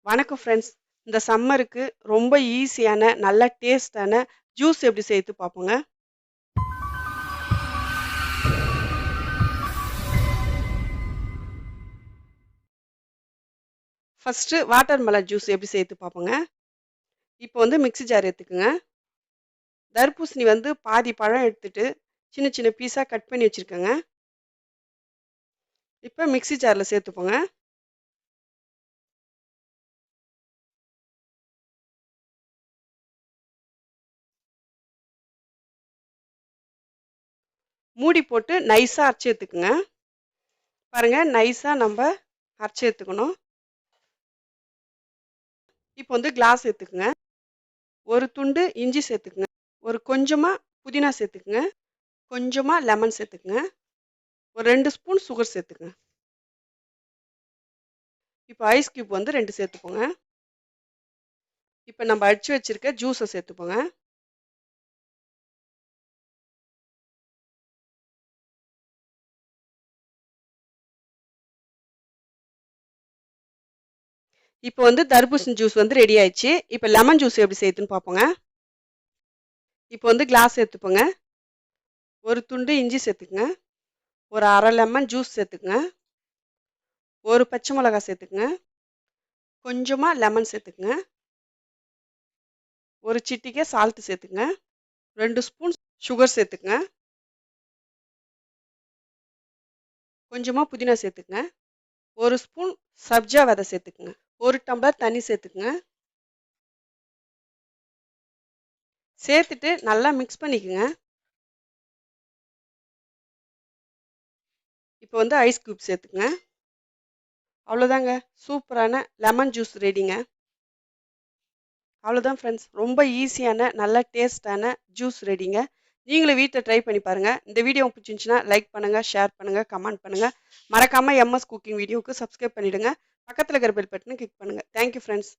வணக்கம் ஃப்ரெண்ட்ஸ். இந்த சம்மருக்கு ரொம்ப ஈஸியான நல்ல டேஸ்டான ஜூஸ் எப்படி செய்து பார்ப்போங்க. ஃபர்ஸ்ட் வாட்டர் மெலன் ஜூஸ் எப்படி செய்து பார்ப்போங்க. இப்போ வந்து மிக்ஸி ஜார் எடுத்துக்கோங்க. தர்பூசணி வந்து பாதி பழம் எடுத்துட்டு சின்ன சின்ன பீஸா கட் பண்ணி வச்சிருக்கேங்க. இப்போ மிக்ஸி ஜார்ல சேர்த்துப்போங்க. மூடி போட்டு நைஸா அரைச்சி எடுத்துக்கோங்க. பாருங்க நைஸா நம்ம அரைச்சி எடுத்துக்கணும். இப்போ வந்து கிளாஸ் எடுத்துக்கோங்க. ஒரு துண்டு இஞ்சி சேர்த்துக்குங்க. ஒரு கொஞ்சமா புதினா சேர்த்துக்குங்க. கொஞ்சமா லெமன் சேர்த்துக்குங்க. ஒரு 2 ஸ்பூன் சுகர் சேர்த்துக்குங்க. இப்போ ஐஸ் கியூப் வந்து 2 சேர்த்துப்போங்க. இப்போ நம்ம அடிச்சு வச்சிருக்க ஜூஸை சேர்த்துப்போங்க. இப்போ வந்து தர்பூசணி ஜூஸ் வந்து ரெடி ஆயிடுச்சு. இப்போ லெமன் ஜூஸ் எப்படி செய்யுதுன்னு பார்ப்போங்க. இப்போ வந்து கிளாஸ் சேர்த்துப்போங்க. ஒரு துண்டு இஞ்சி சேர்த்துக்குங்க. ஒரு அரை லெமன் ஜூஸ் சேர்த்துக்குங்க. ஒரு பச்சை மிளகாய் சேர்த்துக்குங்க. கொஞ்சமா லெமன் சேர்த்துக்குங்க. ஒரு சிட்டிகை சால்ட் சேர்த்துக்குங்க. 2 ஸ்பூன் சுகர் சேர்த்துக்குங்க. கொஞ்சமா புதினா சேர்த்துக்குங்க. ஒரு ஸ்பூன் சப்ஜா விதை சேர்த்துக்குங்க. ஒரு டம்ளர் தண்ணி சேர்த்துக்குங்க. சேர்த்துட்டு நல்லா மிக்ஸ் பண்ணிக்கோங்க. இப்போ வந்து ஐஸ் கியூப் சேர்த்துக்குங்க. அவ்வளோதாங்க, சூப்பரான லெமன் ஜூஸ் ரெடிங்க. அவ்வளோதான் ஃப்ரெண்ட்ஸ், ரொம்ப ஈஸியான நல்ல டேஸ்டான ஜூஸ் ரெடிங்க. நீங்களும் வீட்டில் ட்ரை பண்ணி பாருங்கள். இந்த வீடியோ பிடிச்சிருந்துச்சுன்னா லைக் பண்ணுங்கள், ஷேர் பண்ணுங்கள், கமெண்ட் பண்ணுங்கள். மறக்காமல் எம்எஸ் குக்கிங் வீடியோவுக்கு சப்ஸ்கிரைப் பண்ணிவிடுங்க. பக்கத்தில் இருக்கிற பெல் பட்டனை கிளிக் பண்ணுங்கள். Thank you friends.